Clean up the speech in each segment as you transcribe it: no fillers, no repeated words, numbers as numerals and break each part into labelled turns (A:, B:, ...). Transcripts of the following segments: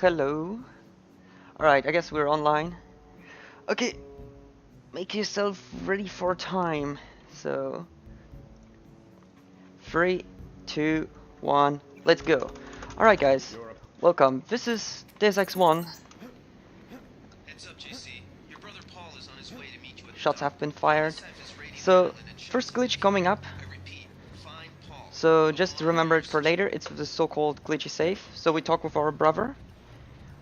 A: hello. Alright, I guess we're online. Okay, make yourself ready for time. So, 3, 2, 1, let's go. Alright guys, welcome. This is Deus Ex 1.
B: Heads up, JC. Your brother Paul is on his way to meet you at the
A: Shots
B: dock.
A: have been fired.
B: Seth is raiding
A: So,
B: Ireland and
A: first
B: shots
A: glitch coming up.
B: I repeat, find Paul.
A: So, just to remember it for later, it's the so-called glitchy save. So, we talk with our brother.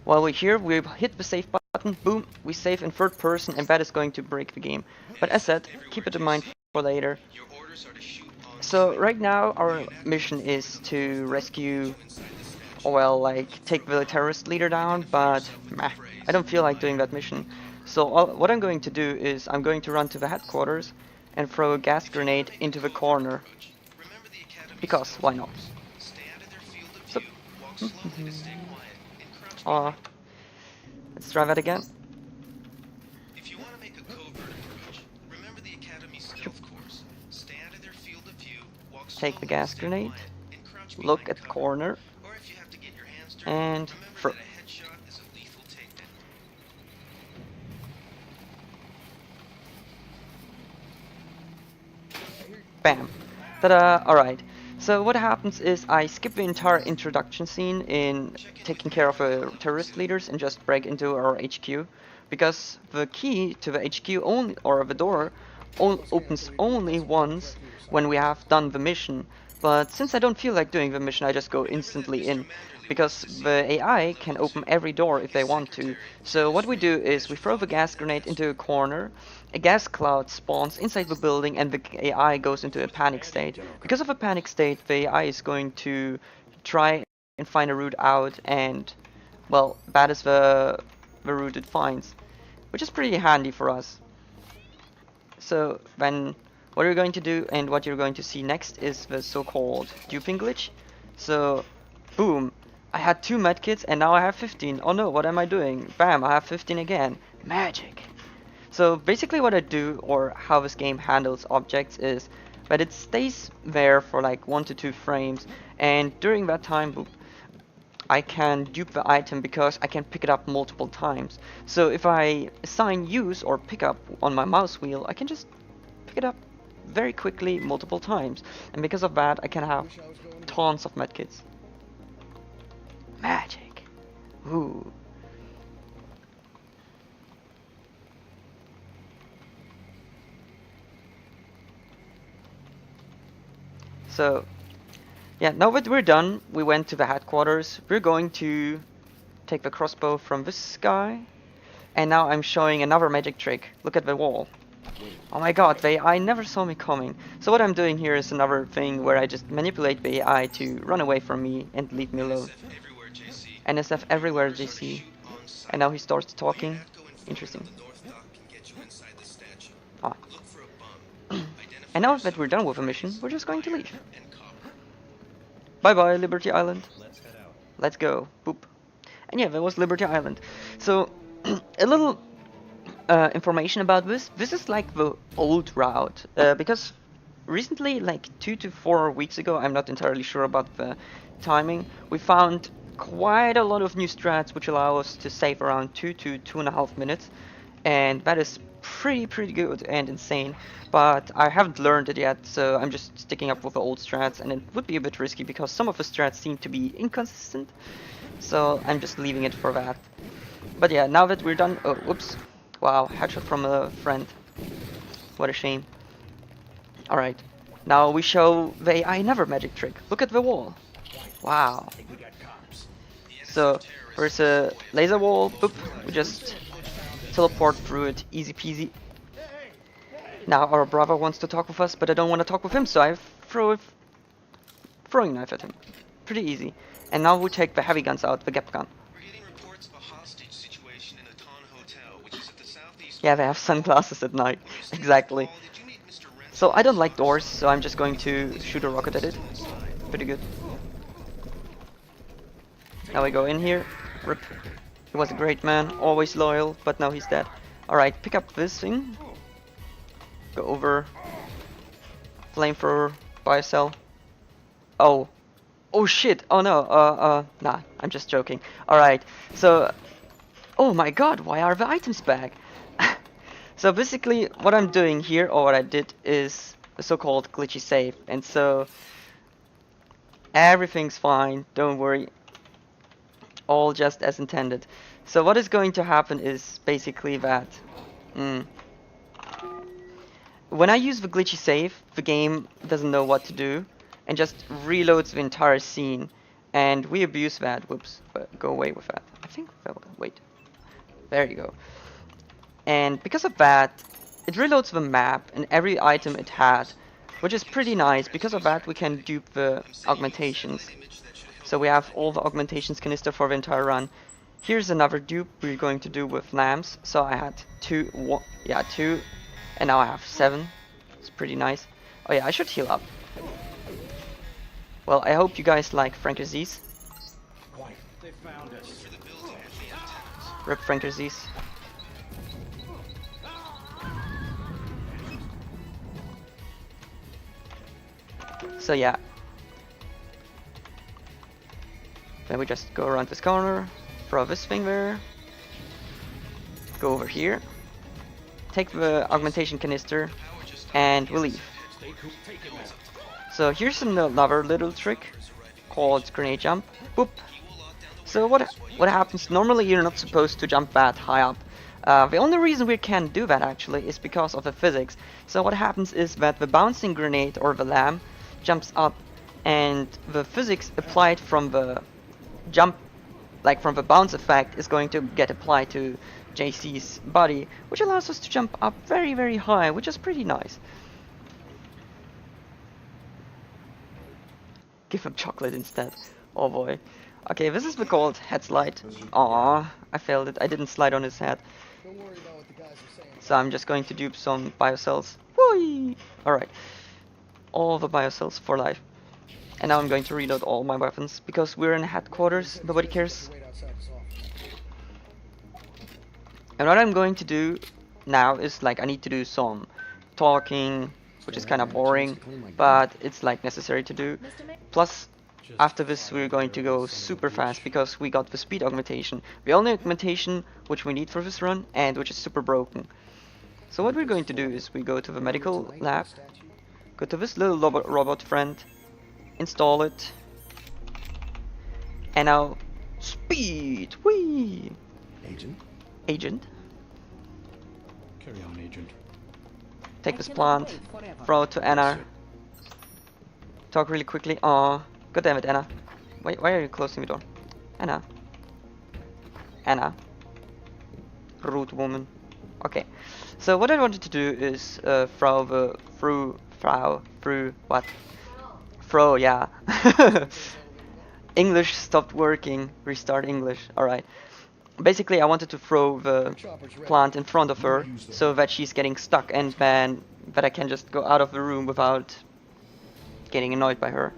A: While we're here, we hit the save button, boom, we save in third person, and that is going to break the game. But as said, keep it in mind for later.
B: Your orders are to shoot on
A: So right now our mission is to rescue, well, like take the terrorist leader down, but meh, I don't feel like doing that mission. So what I'm going to do is I'm going to run to the headquarters and throw a gas grenade into the corner.
B: Remember the academy
A: Because why not?
B: Stay out of their field of
A: So,
B: view. Walk slowly to stay quiet. And crouch
A: let's try that again.
B: If you want to make a covert approach, remember the academy's stealth course. Stay out of their field of view. Walk
A: Take the
B: slowly
A: gas
B: to stay
A: grenade.
B: quiet, and crouch
A: Look
B: behind
A: at the
B: cover.
A: corner
B: Or if you have to get your hands dirty,
A: and
B: remember
A: throw.
B: that a headshot is a lethal takedown.
A: Bam. Ta-da! Alright. So what happens is I skip the entire introduction scene in taking care of the terrorist leaders and just break into our HQ. Because the key to the HQ only, or the door, opens only once when we have done the mission. But since I don't feel like doing the mission, I just go instantly in. Because the AI can open every door if they want to. So what we do is we throw the gas grenade into a corner, a gas cloud spawns inside the building, and the AI goes into a panic state. Because of a panic state, the AI is going to try and find a route out, and, well, that is the route it finds. Which is pretty handy for us. So then what you're going to do and what you're going to see next is the so-called duping glitch. So, boom, I had 2 medkits and now I have 15. Oh no, what am I doing? Bam, I have 15 again. Magic. So basically what I do, or how this game handles objects, is that it stays there for like 1 to 2 frames, and during that time, boop, I can dupe the item because I can pick it up multiple times. So if I assign use or pick up on my mouse wheel, I can just pick it up very quickly multiple times. And because of that, I can have tons of medkits. Magic. Ooh. So, yeah, now that we're done, we went to the headquarters. We're going to take the crossbow from this guy. And now I'm showing another magic trick. Look at the wall. Oh my god, the AI never saw me coming. So what I'm doing here is another thing where I just manipulate the AI to run away from me and leave me alone.
B: NSF everywhere, JC.
A: NSF everywhere, JC.
B: Shoot on sight.
A: And now he starts
B: All you
A: talking.
B: have to inform
A: Interesting.
B: on the north dock can get you inside the statue.
A: Ah.
B: Look for a bum. Identify
A: And now
B: yourself
A: that we're done with the
B: with
A: mission,
B: race,
A: we're just going to
B: fire,
A: leave.
B: and copper.
A: Bye bye, Liberty Island.
C: Let's head out.
A: Let's go. Boop. And yeah, that was Liberty Island. So, a little information about this. This is like the old route. Because recently, like 2 to 4 weeks ago, I'm not entirely sure about the timing, we found quite a lot of new strats which allow us to save around 2 to 2.5 minutes. And that is pretty good and insane. But I haven't learned it yet, so I'm just sticking up with the old strats, and it would be a bit risky because some of the strats seem to be inconsistent. So I'm just leaving it for that. But yeah, now that we're done... Oh, whoops. Wow, headshot from a friend. What a shame. Alright. Now we show the AI never magic trick. Look at the wall. Wow.
C: I think we got cops.
A: So, there's a laser wall. Boop. We just teleport through it. Easy peasy. Now our brother wants to talk with us, but I don't want to talk with him, so I throw a throwing knife at him. Pretty easy. And now we take the heavy guns out, the gap gun.
B: We're getting reports of a hostage situation in a Ton Hotel, which is at the southeast.
A: Yeah, they have sunglasses at night. Exactly.
B: Paul, did you meet Mr. Renton?
A: So I don't like doors, so I'm just going to shoot a rocket at it. Pretty good. Now we go in here. Rip. He was a great man, always loyal, but now he's dead. Alright, pick up this thing. Go over. Flamethrower, buy a cell. Oh. Oh shit! Oh no! Nah, I'm just joking. Alright, so... Oh my god, why are the items back? So basically, what I'm doing here, or what I did, is a so-called glitchy save. And so... everything's fine, don't worry. All just as intended. So what is going to happen is basically that... when I use the glitchy save, the game doesn't know what to do and just reloads the entire scene. And we abuse that. Whoops, but go away with that. I think, wait. There you go. And because of that, it reloads the map and every item it had, which is pretty nice. Because of that, we can dupe the augmentations. So we have all the augmentations canister for the entire run. Here's another dupe we're going to do with lamps. So I had two, and now I have 7. It's pretty nice. Oh yeah, I should heal up. Well, I hope you guys like Frankerzies. Rip Frankerzies. So yeah. Then we just go around this corner, throw this thing there, go over here, take the augmentation canister, and we leave. So here's another little trick called grenade jump. Boop. So what happens? Normally you're not supposed to jump that high up. The only reason we can do that actually is because of the physics. So what happens is that the bouncing grenade or the lamb jumps up, and the physics applied from the jump, like from the bounce effect, is going to get applied to JC's body, which allows us to jump up very, very high, which is pretty nice. Give him chocolate instead. Oh boy. Okay, this is the gold head slide. Aww, I failed it. I didn't slide on his head. So I'm just going to dupe some biocells. Whee! Alright. All the biocells for life. And now I'm going to reload all my weapons, because we're in headquarters, nobody cares. And what I'm going to do now is, like, I need to do some talking, which is kind of boring, but it's like necessary to do. Plus, after this we're going to go super fast, because we got the speed augmentation. The only augmentation which we need for this run, and which is super broken. So what we're going to do is we go to the medical lab, go to this little robot friend, install it, and now speed! Whee! Agent.
C: Carry on, Agent.
A: Take this plant, throw it to Anna. Talk really quickly. Aw, god damn it, Anna. Wait, why are you closing the door? Anna. Rude woman. Okay. So what I wanted to do is throw, yeah. English stopped working. Restart English. Alright. Basically, I wanted to throw the plant in front of her so that she's getting stuck, and then that I can just go out of the room without getting annoyed by her.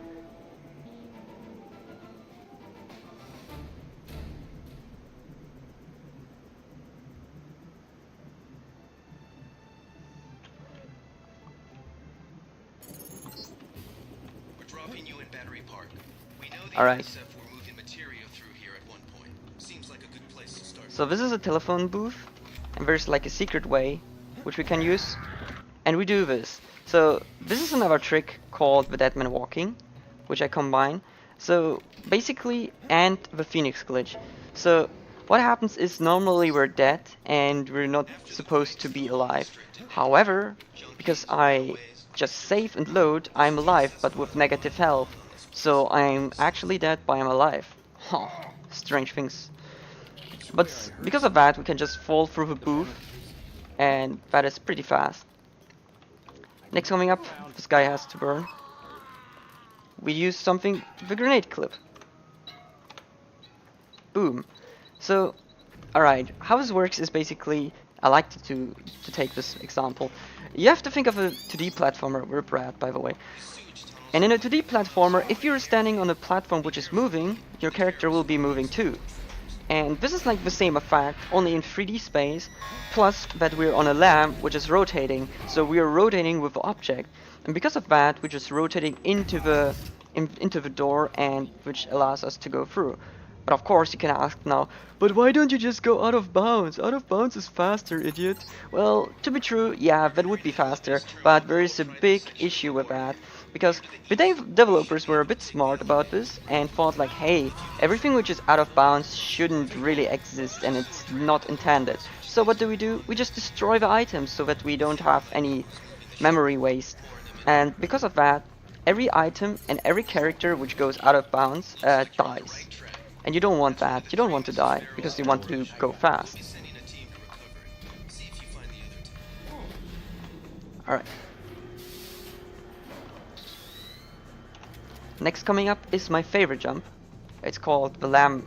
B: We're dropping you in Battery Park. We know the
A: Alright.
B: NSF were moving material through here at one point. Seems like a good place to start.
A: So this is a telephone booth, and there's like a secret way which we can use, and we do this. So this is another trick called the Dead Man Walking, which I combine. So basically, and the Phoenix glitch. So what happens is normally we're dead and we're not supposed to be alive. However, because I just save and load, I'm alive but with negative health. So I'm actually dead but I'm alive. Huh, strange things. But because of that, we can just fall through the booth, and that is pretty fast. Next coming up, this guy has to burn. We use something, the grenade clip. Boom. So, alright, how this works is basically, I like to take this example. You have to think of a 2D platformer, we're Brad by the way. And in a 2D platformer, if you're standing on a platform which is moving, your character will be moving too. And this is like the same effect, only in 3D space, plus that we're on a lamp which is rotating, so we are rotating with the object. And because of that, we're just rotating into the into the door, and which allows us to go through. But of course you can ask now, but why don't you just go out of bounds? Out of bounds is faster, idiot. Well, to be true, yeah, that would be faster, but there is a big issue with that, because the developers were a bit smart about this and thought like, hey, everything which is out of bounds shouldn't really exist and it's not intended. So what do? We just destroy the items so that we don't have any memory waste. And because of that, every item and every character which goes out of bounds dies. And you don't want that. You don't want to die because you want to go fast. Alright. Next coming up is my favorite jump. It's called the lamb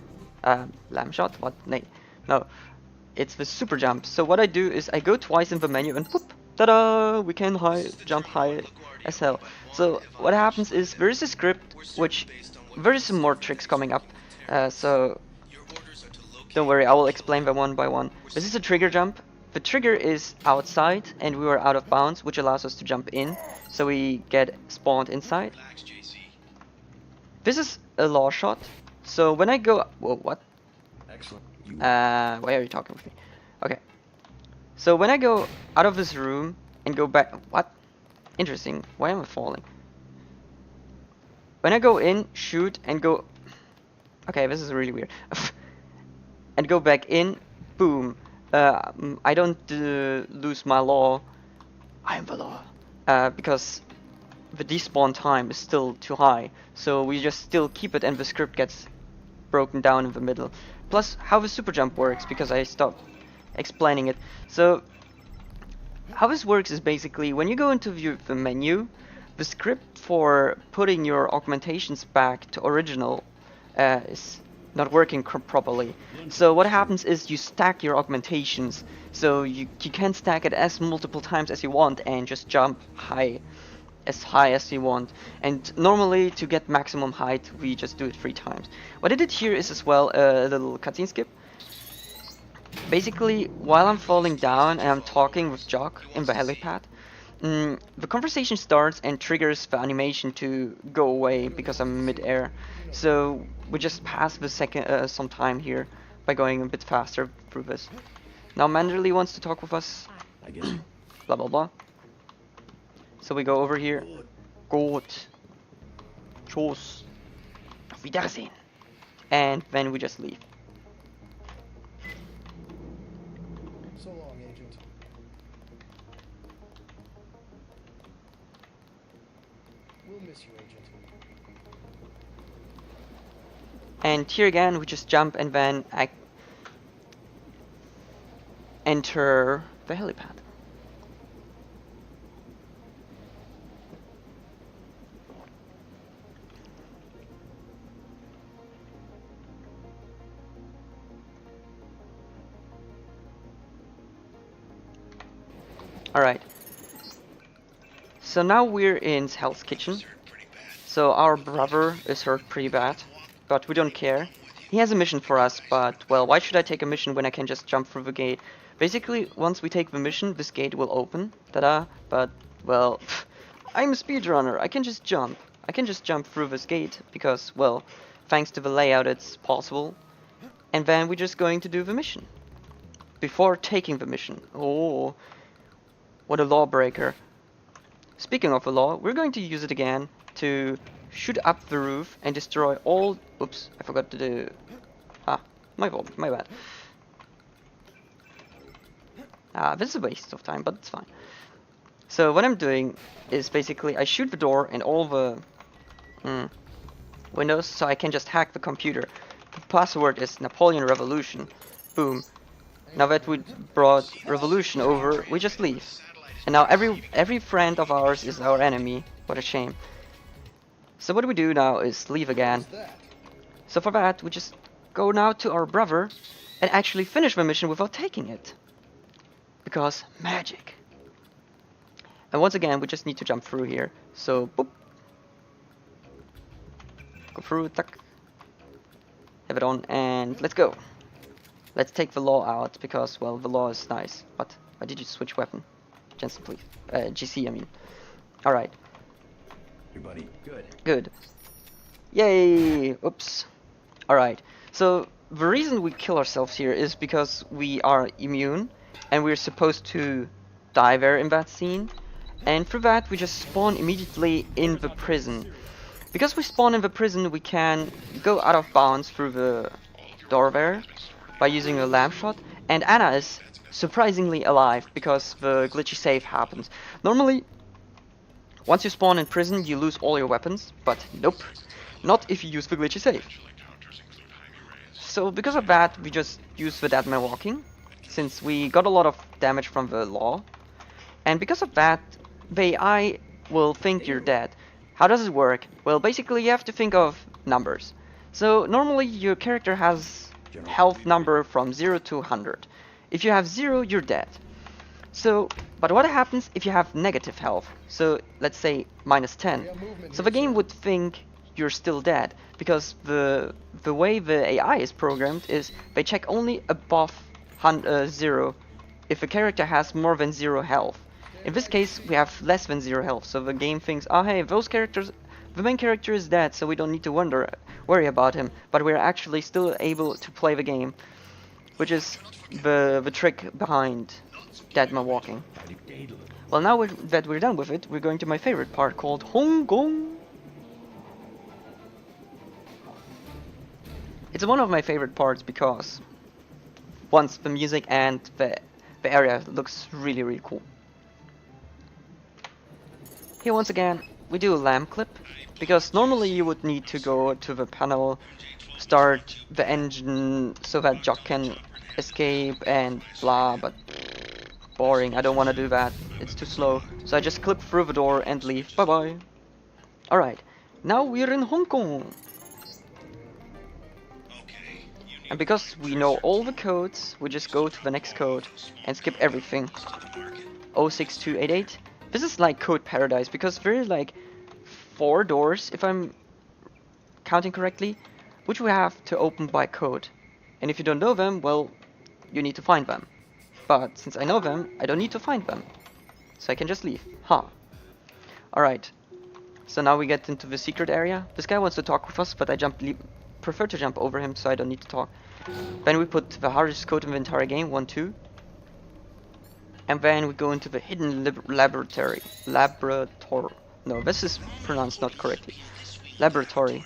A: shot? What? No. It's the super jump. So what I do is I go twice in the menu and whoop, ta-da! We can jump high as hell. So what happens is there is a script which there is some more tricks coming up. So don't worry, I will explain them one by one. This is a trigger jump. The trigger is outside and we were out of bounds, which allows us to jump in, so we get spawned inside. This is a law shot. So when I go, whoa, what?
C: Excellent.
A: Why are you talking with me? Okay. So when I go out of this room and go back, what? Interesting. Why am I falling? When I go in, shoot, and go. Okay, this is really weird. And go back in, boom. I don't lose my law. I am the law. Because the despawn time is still too high. So we just still keep it and the script gets broken down in the middle. Plus, how the super jump works, because I stopped explaining it. So, how this works is basically when you go into the menu, the script for putting your augmentations back to original is not working properly. So what happens is you stack your augmentations, so you can stack it as multiple times as you want and just jump high as you want. And normally to get maximum height we just do it 3 times. What I did here is as well a little cutscene skip. Basically, while I'm falling down and I'm talking with Jock in the helipad, the conversation starts and triggers the animation to go away because I'm mid-air. So we just pass the some time here by going a bit faster through this. Now Manderly wants to talk with us.
C: I guess.
A: Blah blah blah. So we go over here. Gut. Tschüss. Auf Wiedersehen. And then we just leave.
D: So long, Agent. We'll miss you, Agent.
A: And here again, we just jump and then I enter the helipad. Alright. So now we're in Hell's Kitchen. So our brother is hurt pretty bad, but we don't care. He has a mission for us, but well, why should I take a mission when I can just jump through the gate? Basically, once we take the mission, this gate will open. Ta-da! But, well, I'm a speedrunner. I can just jump. I can just jump through this gate because, well, thanks to the layout it's possible. And then we're just going to do the mission. Before taking the mission. Oh, what a lawbreaker. Speaking of the law, we're going to use it again to shoot up the roof and destroy all... Oops, I forgot to do... Ah, my fault, my bad. This is a waste of time, but it's fine. So what I'm doing is basically I shoot the door and all the windows so I can just hack the computer. The password is Napoleon Revolution. Boom. Now that we brought Revolution over, we just leave. And now every friend of ours is our enemy. What a shame. So what we do now is leave again. So for that, we just go now to our brother and actually finish the mission without taking it. Because magic. And once again, we just need to jump through here. So, boop. Go through, tuck. Have it on, and let's go. Let's take the law out, because, well, the law is nice. But why did you switch weapon? Jensen, please. GC, I mean. Alright.
C: Your buddy. Good.
A: Good. Yay! Oops. Alright, so the reason we kill ourselves here is because we are immune and we're supposed to die there in that scene. And for that we just spawn immediately in the prison. Because we spawn in the prison, we can go out of bounds through the door there by using a lamp shot. And Anna is surprisingly alive because the glitchy save happens. Normally, once you spawn in prison, you lose all your weapons, but nope, not if you use the glitchy save. So because of that, we just use the deadman walking, since we got a lot of damage from the law. And because of that, the AI will think you're dead. How does it work? Well, basically you have to think of numbers. So normally your character has health number from 0 to 100. If you have 0, you're dead. So, but what happens if you have negative health? So let's say -10. So the game would think you're still dead, because the way the AI is programmed is they check only above 0 if a character has more than 0 health. In this case, we have less than 0 health, so the game thinks, oh hey, the main character is dead, so we don't need to worry about him, but we're actually still able to play the game, which is the trick behind deadman walking. Well, now that we're done with it, we're going to my favorite part called Hong Kong. It's one of my favorite parts because once the music and the area looks really, really cool. Here once again, we do a lamp clip, because normally you would need to go to the panel, start the engine so that Jock can escape and blah, but boring, I don't want to do that, it's too slow. So I just clip through the door and leave, bye bye. Alright, now we're in Hong Kong. And because we know all the codes, we just go to the next code and skip everything. 06288. This is like code paradise because there are like 4 doors, if I'm counting correctly, which we have to open by code. And if you don't know them, well, you need to find them. But since I know them, I don't need to find them. So I can just leave. Huh. Alright. So now we get into the secret area. This guy wants to talk with us, but I prefer to jump over him so I don't need to talk. Then we put the hardest code in the entire game, 1, 2. And then we go into the hidden laboratory. No, this is pronounced not correctly. Laboratory.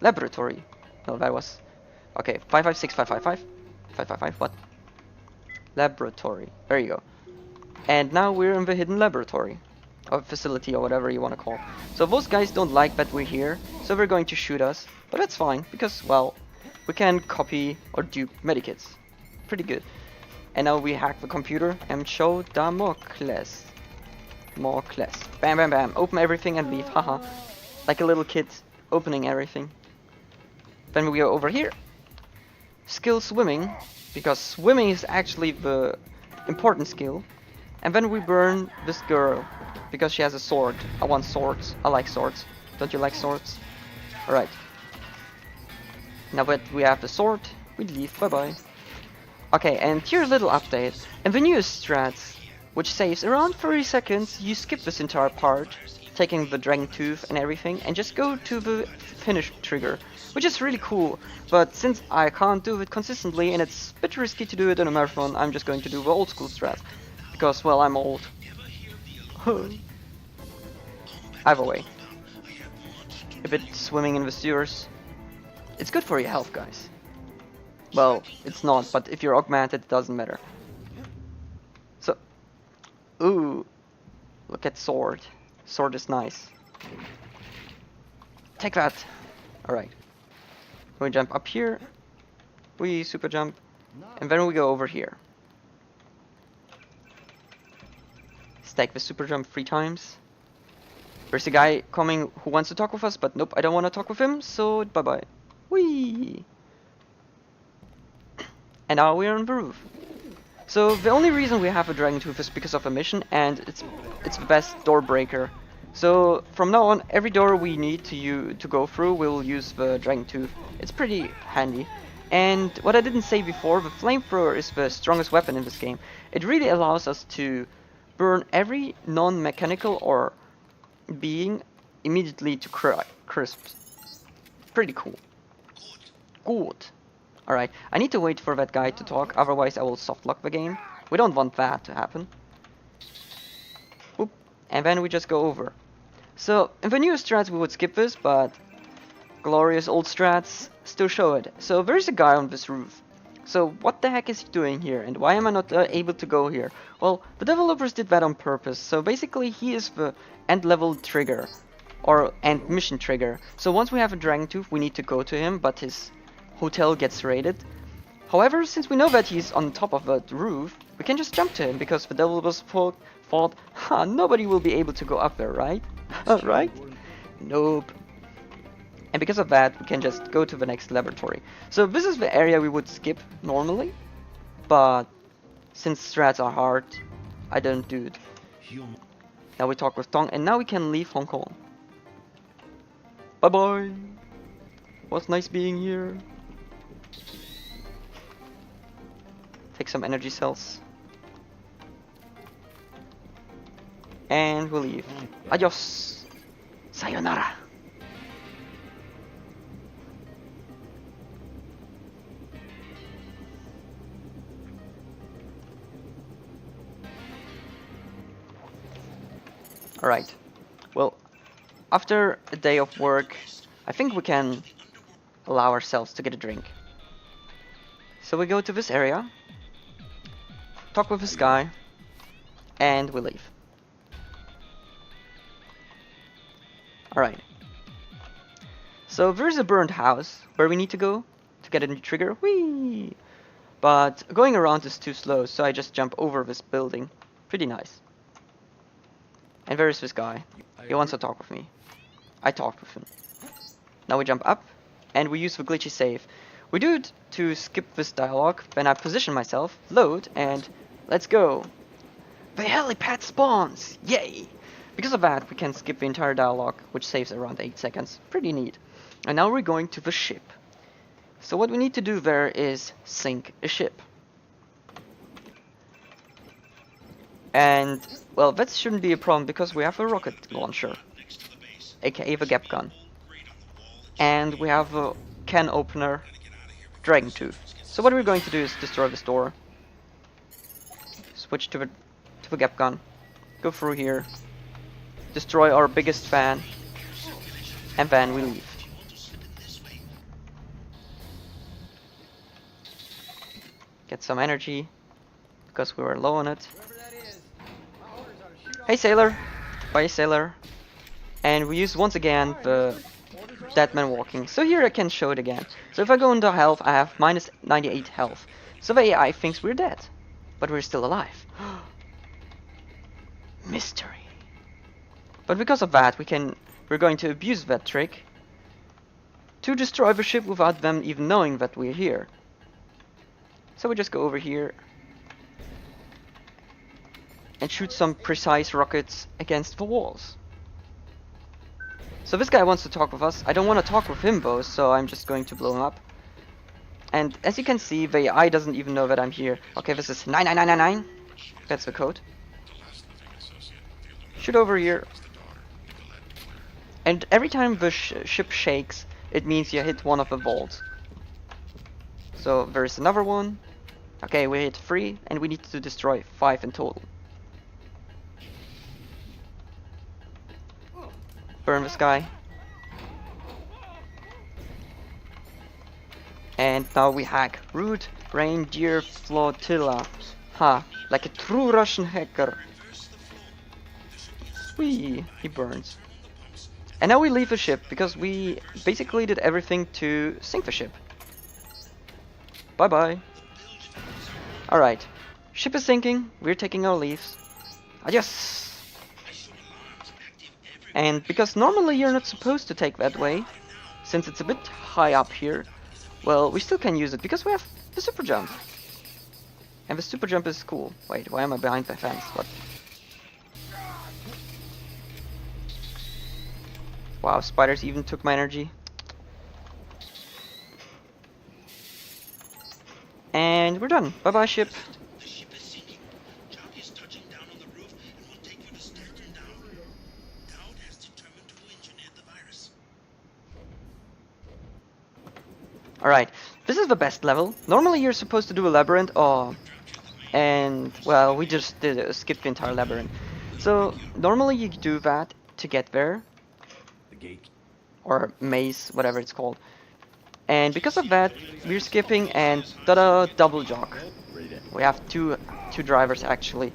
A: No, that was... Okay, 556555. 555, what? Laboratory. There you go. And now we're in the hidden laboratory. Or facility, or whatever you want to call. So those guys don't like that we're here, so they're going to shoot us. But that's fine, because, well, we can copy or dupe medikits. Pretty good. And now we hack the computer and show Damocles. Bam, bam, bam. Open everything and leave. Haha. Like a little kid opening everything. Then we go over here. Skill swimming. Because swimming is actually the important skill. And then we burn this girl. Because she has a sword. I want swords. I like swords. Don't you like swords? Alright. Now that we have the sword, we leave. Bye bye. Okay, and here's a little update. In the newest strats, which saves around 30 seconds, you skip this entire part, taking the dragon tooth and everything, and just go to the finish trigger, which is really cool. But since I can't do it consistently and it's a bit risky to do it in a marathon, I'm just going to do the old school strat. Because, well, I'm old. Either way. A bit swimming in the sewers. It's good for your health, guys. Well, it's not, but if you're augmented, it doesn't matter. So, ooh, look at sword. Sword is nice. Take that. Alright. We jump up here. We super jump. And then we go over here. Stack the super jump 3 times. There's a guy coming who wants to talk with us, but nope, I don't want to talk with him, so bye bye. Whee! And now we're on the roof. So the only reason we have a dragon tooth is because of a mission, and it's the best door breaker. So from now on, every door we need to go through, we'll use the dragon tooth. It's pretty handy. And what I didn't say before, the flamethrower is the strongest weapon in this game. It really allows us to burn every non-mechanical or being immediately to crisps. Pretty cool. Good. Alright, I need to wait for that guy to talk, otherwise I will softlock the game. We don't want that to happen. Oop. And then we just go over. So, in the new strats we would skip this, but glorious old strats still show it. So there is a guy on this roof. So what the heck is he doing here, and why am I not able to go here? Well, the developers did that on purpose. So basically he is the end level trigger, or end mission trigger. So once we have a Dragon Tooth we need to go to him, but his hotel gets raided. However, since we know that he's on top of the roof, we can just jump to him, because the developers thought, ha, nobody will be able to go up there, right? Right? Nope. And because of that, we can just go to the next laboratory. So this is the area we would skip normally, but since strats are hard, I don't do it. Now we talk with Tong, and now we can leave Hong Kong. Bye bye. Was nice being here. Take some energy cells. And we'll leave. Adios. Sayonara. Alright. Well, after a day of work, I think we can allow ourselves to get a drink. So we go to this area, talk with this guy, and we leave. Alright. So there's a burned house where we need to go to get a new trigger. Whee! But going around is too slow, so I just jump over this building. Pretty nice. And there is this guy. He wants to talk with me. I talked with him. Now we jump up, and we use the glitchy save. We do it to skip this dialogue, then I position myself, load, and let's go. The helipad spawns! Yay! Because of that, we can skip the entire dialogue, which saves around 8 seconds. Pretty neat. And now we're going to the ship. So what we need to do there is sink a ship. And, well, that shouldn't be a problem because we have a rocket launcher, aka the gap gun. And we have a can opener, Dragon Tooth. So what we're going to do is destroy this door. Switch to the gap gun. Go through here. Destroy our biggest fan. And then we leave. Get some energy, because we were low on it. Hey sailor! Bye sailor! And we use once again the dead man walking. So here I can show it again. So if I go into health, I have minus 98 health. So the AI thinks we're dead, but we're still alive. Mystery. But because of that, we're going to abuse that trick to destroy the ship without them even knowing that we're here. So we just go over here and shoot some precise rockets against the walls. So this guy wants to talk with us. I don't want to talk with him though, so I'm just going to blow him up. And as you can see, the AI doesn't even know that I'm here. Okay, this is 99999. That's the code. Shoot over here. And every time the ship shakes, it means you hit one of the vaults. So there's another one. Okay, we hit 3, and we need to destroy 5 in total. Burn this guy. And now we hack. Root Reindeer Flotilla. Ha, like a true Russian hacker. Whee, he burns. And now we leave the ship, because we basically did everything to sink the ship. Bye bye. Alright, ship is sinking, we're taking our leaves. Adios! And because normally you're not supposed to take that way, since it's a bit high up here, well, we still can use it, because we have the super jump. And the super jump is cool. Wait, why am I behind the fence? What? Wow, spiders even took my energy. And we're done. Bye bye, ship.
B: The ship is sinking. Johnny is touching down on the roof and will take you to Stanton Down. Dowd has determined who engineered the virus.
A: Alright, this is the best level. Normally you're supposed to do a labyrinth, and well, we just did skip the entire labyrinth. So normally you do that to get there,
C: The gate.
A: or maze, whatever it's called. And because of that, we're skipping and ta-da, double jog. We have two drivers actually.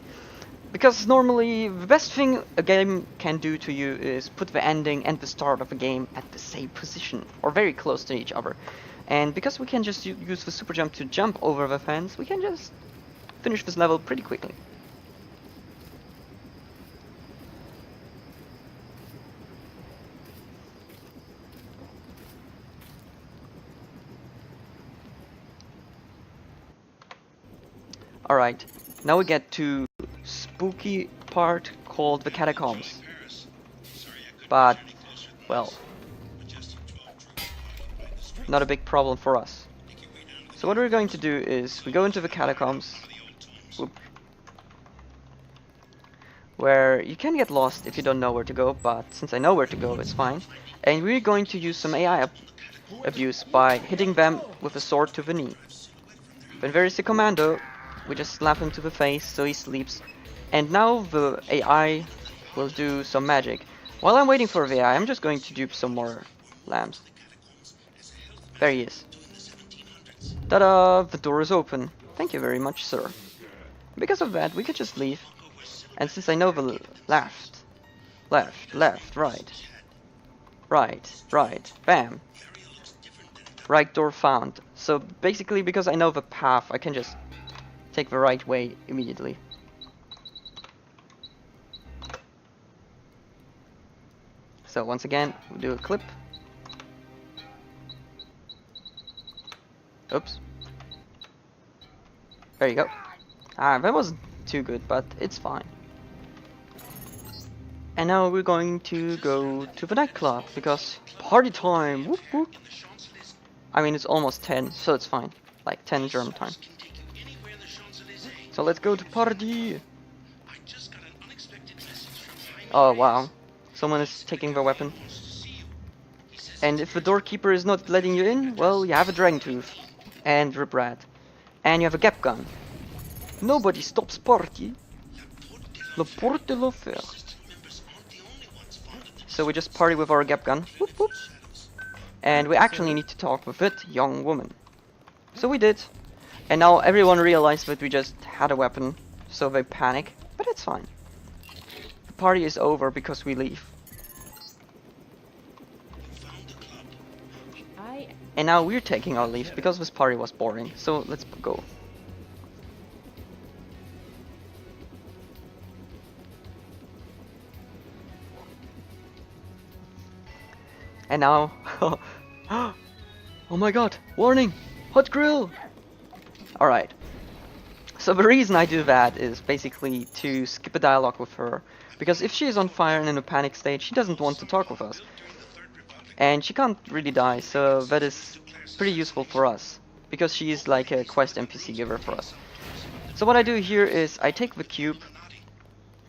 A: Because normally the best thing a game can do to you is put the ending and the start of a game at the same position, or very close to each other. And because we can just use the super jump to jump over the fence, we can just finish this level pretty quickly. Alright, now we get to spooky part called the Catacombs. But, well, not a big problem for us. So what we're going to do is we go into the Catacombs, where you can get lost if you don't know where to go, but since I know where to go, it's fine. And we're going to use some AI abuse by hitting them with a sword to the knee. When there is a commando, we just slap him to the face so he sleeps. And now the AI will do some magic. While I'm waiting for the AI, I'm just going to dupe some more lamps. There he is. Ta-da! The door is open. Thank you very much, sir. Because of that, we could just leave. And since I know the left, right, bam. Right door found. So basically, because I know the path, I can just take the right way immediately. So once again, we'll do a clip. Oops. There you go. Ah, that wasn't too good, but it's fine. And now we're going to go to the nightclub, because party time! Whoop whoop! I mean, it's almost 10, so it's fine. Like 10 German time. So let's go to party! Oh wow. Someone is taking the weapon. And if the doorkeeper is not letting you in, well, you have a dragon tooth. And rip rat. And you have a gap gun. Nobody stops party. La porte de l'enfer. So we just party with our gap gun. Whoop, whoop. And we actually need to talk with it, young woman. So we did. And now everyone realized that we just had a weapon. So they panic. But it's fine. The party is over because we leave. And now we're taking our leave because this party was boring. So let's go. And now, oh my god, warning, hot grill! Alright, so the reason I do that is basically to skip a dialogue with her, because if she is on fire and in a panic state, she doesn't want to talk with us. And she can't really die, so that is pretty useful for us, because she is like a quest NPC giver for us. So what I do here is I take the cube,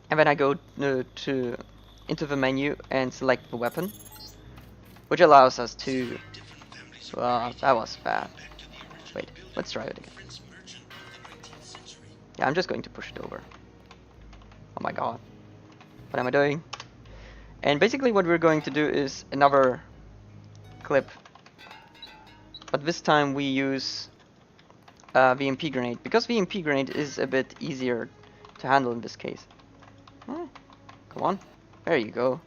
A: and then I go into the menu and select the weapon. Which allows us to... Well, that was bad. Wait, let's try it again. Yeah, I'm just going to push it over. Oh my god. What am I doing? And basically what we're going to do is another clip. But this time we use VMP grenade. Because VMP grenade is a bit easier to handle in this case. Oh, come on. There you go.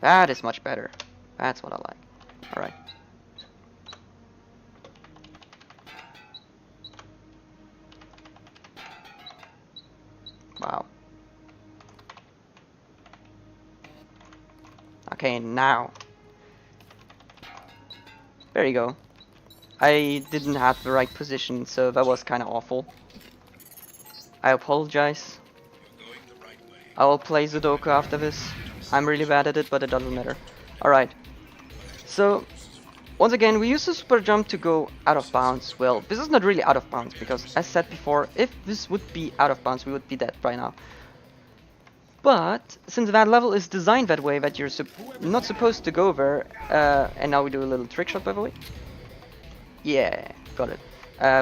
A: That is much better. That's what I like. Alright. Wow. Okay, now. There you go. I didn't have the right position, so that was kind of awful. I apologize. I will play Sudoku after this. I'm really bad at it, but it doesn't matter. Alright. So, once again, we use the super jump to go out of bounds. Well, this is not really out of bounds, because as said before, if this would be out of bounds, we would be dead right now. But, since that level is designed that way, that you're not supposed to go there, and now we do a little trick shot, by the way. Yeah, got it.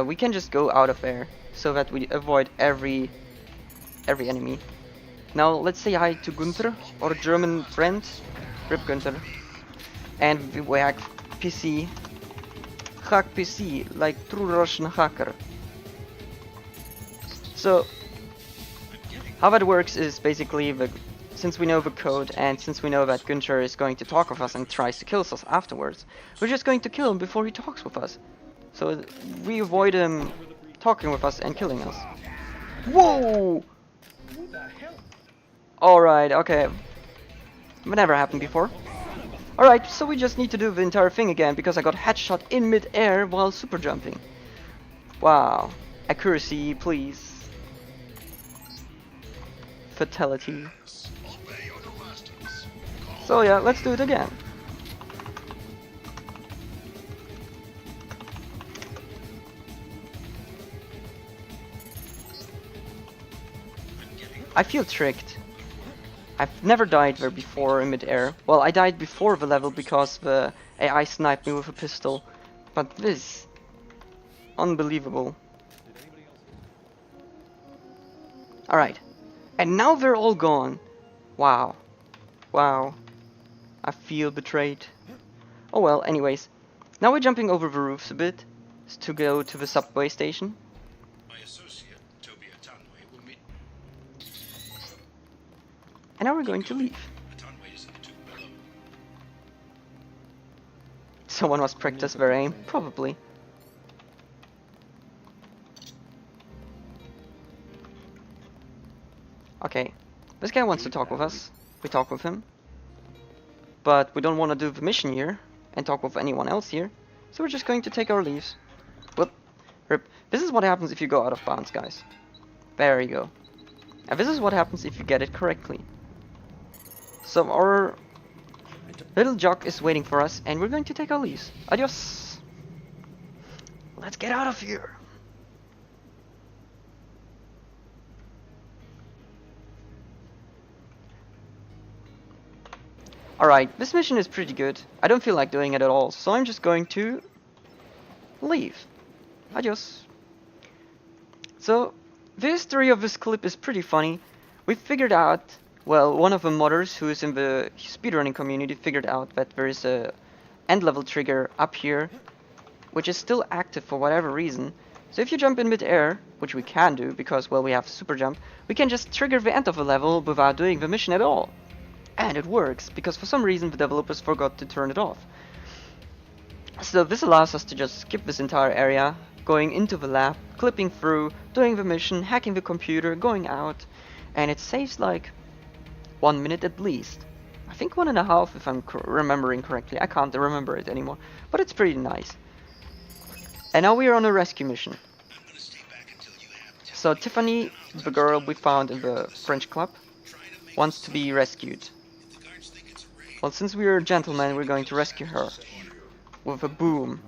A: We can just go out of there so that we avoid every enemy. Now let's say hi to Gunther, our German friend. Rip Gunther. And we hack PC. Hack PC like true Russian hacker. So how that works is basically since we know the code and since we know that Gunther is going to talk with us and tries to kill us afterwards, we're just going to kill him before he talks with us. So we avoid him talking with us and killing us. Whoa! Alright, okay. That never happened before. Alright, so we just need to do the entire thing again because I got headshot in mid-air while super jumping. Wow. Accuracy, please. Fatality. So yeah, let's do it again. I feel tricked. I've never died there before in mid-air. Well, I died before the level because the AI sniped me with a pistol. But this... unbelievable. Alright. And now they're all gone. Wow. Wow. I feel betrayed. Oh well, anyways. Now we're jumping over the roofs a bit to go to the subway station. And now we're going to leave. Someone must practice their aim, probably. Okay, this guy wants to talk with us. We talk with him. But we don't want to do the mission here and talk with anyone else here. So we're just going to take our leaves. Whoop. Rip. This is what happens if you go out of bounds, guys. There you go. And this is what happens if you get it correctly. So our little jock is waiting for us and we're going to take our leaves. Adios. Let's get out of here. Alright, this mission is pretty good. I don't feel like doing it at all, so I'm just going to leave. Adios. So, the history of this clip is pretty funny. We figured out, well, one of the modders who is in the speedrunning community figured out that there is a end level trigger up here, which is still active for whatever reason. So if you jump in mid-air, which we can do because, well, we have super jump, we can just trigger the end of the level without doing the mission at all. And it works, because for some reason the developers forgot to turn it off. So this allows us to just skip this entire area, going into the lab, clipping through, doing the mission, hacking the computer, going out, and it saves like 1 minute at least. I think 1.5 if I'm remembering correctly. I can't remember it anymore, but it's pretty nice. And now we are on a rescue mission. So Tiffany, the girl we found in the French club, wants to be rescued. Well, since we are gentlemen, we're going to rescue her with a boom.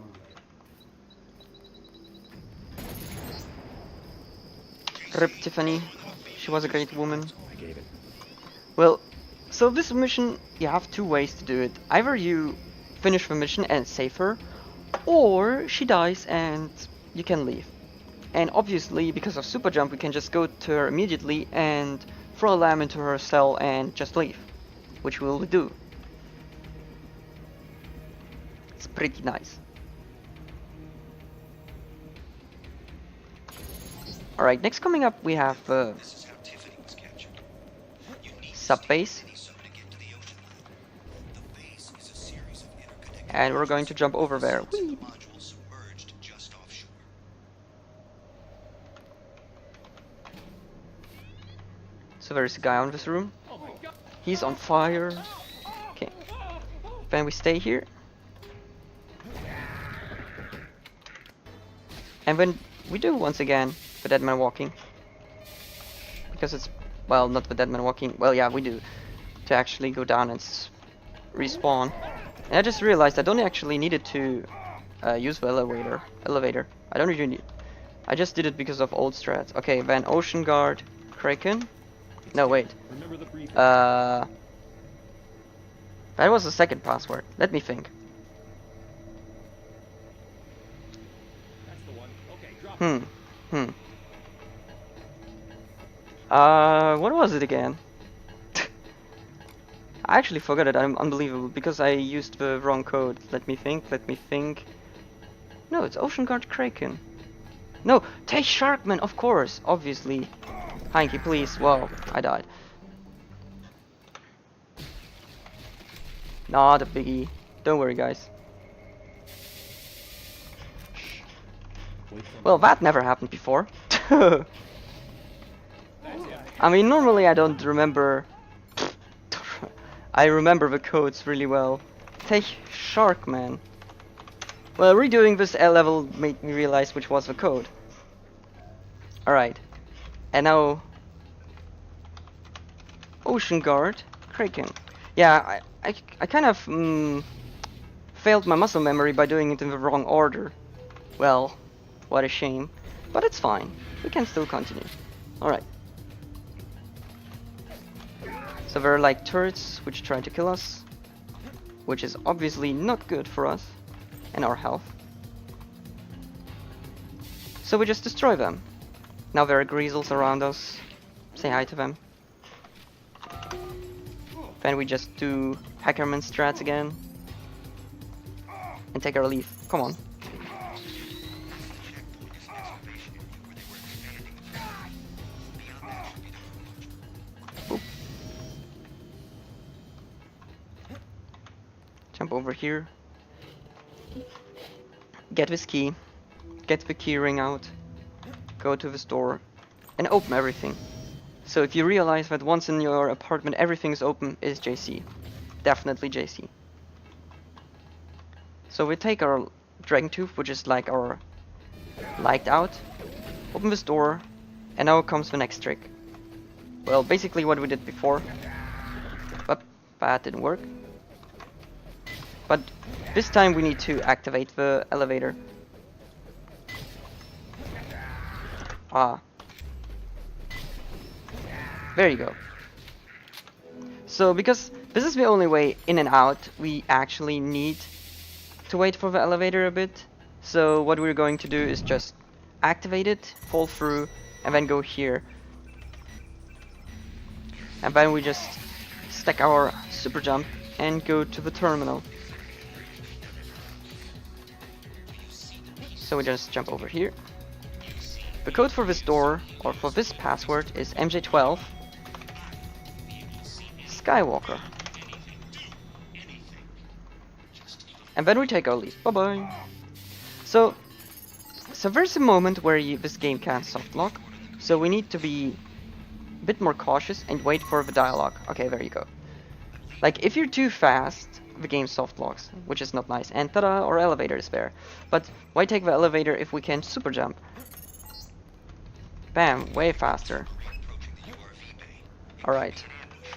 A: Rip Tiffany, she was a great woman.
C: I gave it.
A: Well, so this mission, you have two ways to do it. Either you finish the mission and save her, or she dies and you can leave. And obviously, because of super jump, we can just go to her immediately and throw a lamb into her cell and just leave, which we will do. It's pretty nice. Alright, next coming up we have Subbase. And we're going to jump over there. Whee! So there's a guy on this room. He's on fire. Okay. Then we stay here. And when we do once again the dead man walking, because it's, well, not the dead man walking, well, yeah, we do, to actually go down and respawn. And I just realized I don't actually needed to use the elevator. I don't really need. I just did it because of old strats. Okay, then Ocean Guard, Kraken. No, wait. That was the second password. Let me think. Hmm. Hmm. What was it again? I actually forgot it. I'm unbelievable because I used the wrong code. Let me think. Let me think. No, it's Ocean Guard Kraken. No, take Sharkman, of course, obviously. Heinki, please. Whoa, I died. Not a biggie. Don't worry, guys.
C: Wait for
A: Well,
C: me.
A: that never happened before. I mean, normally I don't remember. I remember the codes really well. Take Sharkman. Well, redoing this L level made me realize which was the code. Alright. And now... Ocean Guard Kraken. Yeah, I kind of failed my muscle memory by doing it in the wrong order. Well, what a shame. But it's fine. We can still continue. Alright. So there are like turrets which try to kill us, which is obviously not good for us and our health. So we just destroy them. Now there are greasels around us. Say hi to them. Then we just do Hackerman strats again. And take our leave. Come on. Boop. Jump over here. Get this key. Get the key ring out. Go to the store. And open everything. So if you realize that once in your apartment everything is open, is JC. Definitely JC. So we take our Dragon Tooth, which is like our light out. Open this door. And now comes the next trick. Well, basically what we did before. But that didn't work. But this time we need to activate the elevator. Ah. There you go. So because this is the only way in and out, we actually need to wait for the elevator a bit. So what we're going to do is just activate it, fall through, and then go here. And then we just stack our super jump and go to the terminal. So we just jump over here. The code for this door, or for this password, is MJ12 Skywalker. And then we take our leave. Bye bye. So there's a moment where this game can't soft lock. So we need to be a bit more cautious and wait for the dialogue. Okay, there you go. Like if you're too fast, the game soft locks, which is not nice. And tada, our elevator is there. But why take the elevator if we can super jump? Bam, way faster. Alright.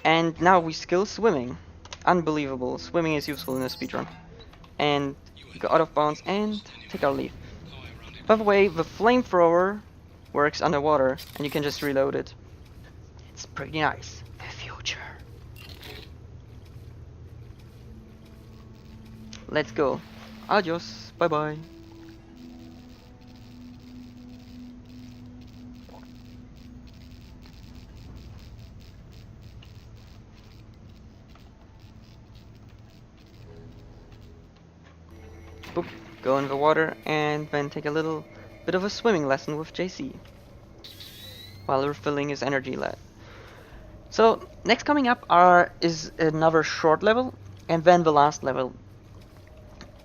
A: And now we skill swimming. Unbelievable. Swimming is useful in a speedrun. And we go out of bounds and take our leave. By the way, the flamethrower works underwater and you can just reload it. It's pretty nice. The future. Let's go. Adios. Bye bye. Boop, go in the water and then take a little bit of a swimming lesson with JC while refilling his energy lead. So next coming up is another short level and then the last level.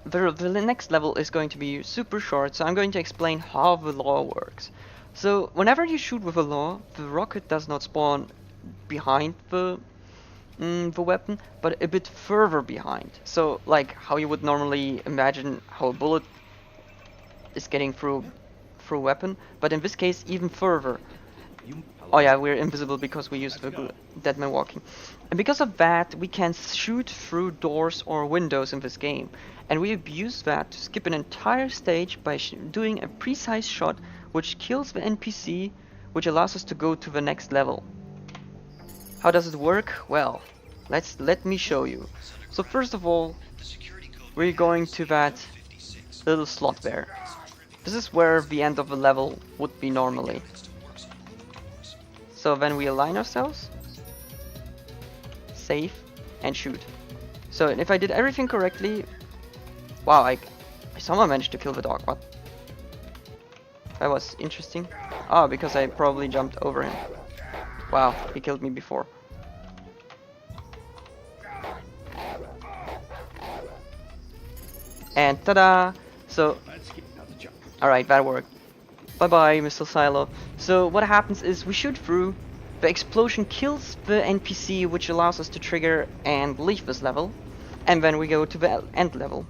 A: The next level is going to be super short, so I'm going to explain how the law works. So whenever you shoot with a law, the rocket does not spawn behind the weapon, but a bit further behind. So like how you would normally imagine how a bullet is getting through a weapon, but in this case even further. Oh yeah, we're invisible because we use the Deadman walking. And because of that, we can shoot through doors or windows in this game. And we abuse that to skip an entire stage by doing a precise shot which kills the NPC, which allows us to go to the next level. How does it work? Well, let me show you. So first of all, we're going to that little slot there. This is where the end of the level would be normally. So then we align ourselves, save, and shoot. So if I did everything correctly, wow, I somehow managed to kill the dog. What? That was interesting. Ah, because I probably jumped over him. Wow, he killed me before. And tada! So, alright, that worked. Bye bye, Mr. Silo. So, what happens is we shoot through, the explosion kills the NPC, which allows us to trigger and leave this level, and then we go to the end level.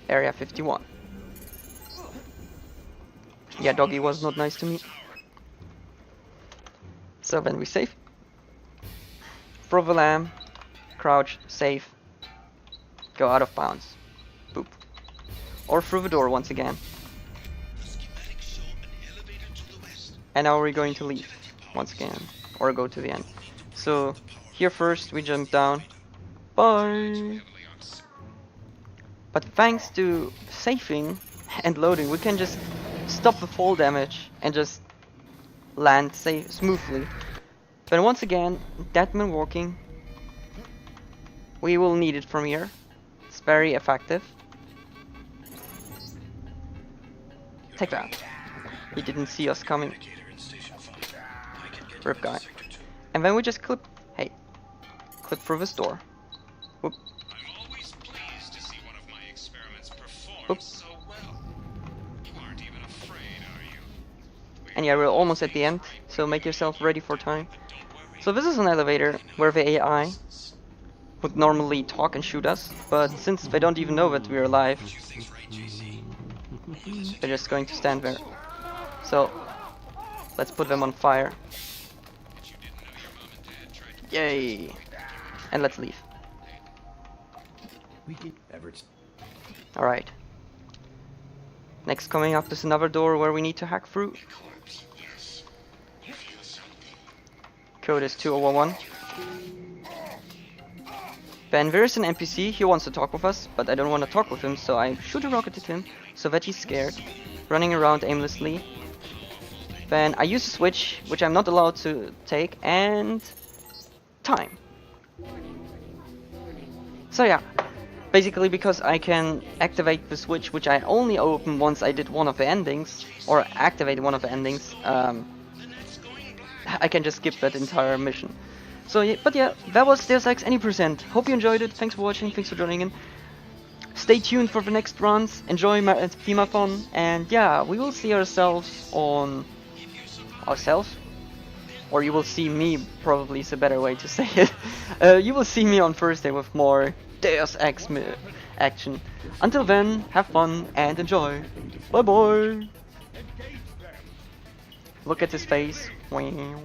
A: Area 51. Yeah, doggy was not nice to me. So then we save. Throw the lamb, crouch, save, go out of bounds. Boop. Or through the door once again. And now we're going to leave once again, or go to the end. So here first we jump down. Bye! But thanks to saving and loading, we can just stop the fall damage and just land safe smoothly. But once again, Deadman walking. We will need it from here. It's very effective. Take that. He didn't see us coming. Rip guy. And then we just clip. Hey, clip through this door. Whoop.
B: I'm always pleased to see one of my experiments perform
A: Oop.
B: so well. You aren't even afraid, are you?
A: And yeah, we're almost at the end, so make yourself ready for time. So this is an elevator where the AI would normally talk and shoot us, but since they don't even know that we're alive, they're just going to stand there. So let's put them on fire. Yay! And let's leave. Alright. Next coming up is another door where we need to hack through. Code is 2011. Ben, there's an NPC, he wants to talk with us, but I don't want to talk with him, so I shoot a rocket at him, so that he's scared, running around aimlessly. Then I use a switch, which I'm not allowed to take, and time. So yeah, basically because I can activate the switch, which I only open once I did one of the endings, or activate one of the endings, I can just skip that entire mission. So yeah, but yeah, that was Deus Ex any %. Hope you enjoyed it. Thanks for watching. Thanks for joining in. Stay tuned for the next runs. Enjoy my Themeathon, and yeah, we will see ourselves on ourselves, or you will see me. Probably is a better way to say it. You will see me on Thursday with more Deus Ex action. Until then, have fun and enjoy. Bye bye. Look at his face. Wow.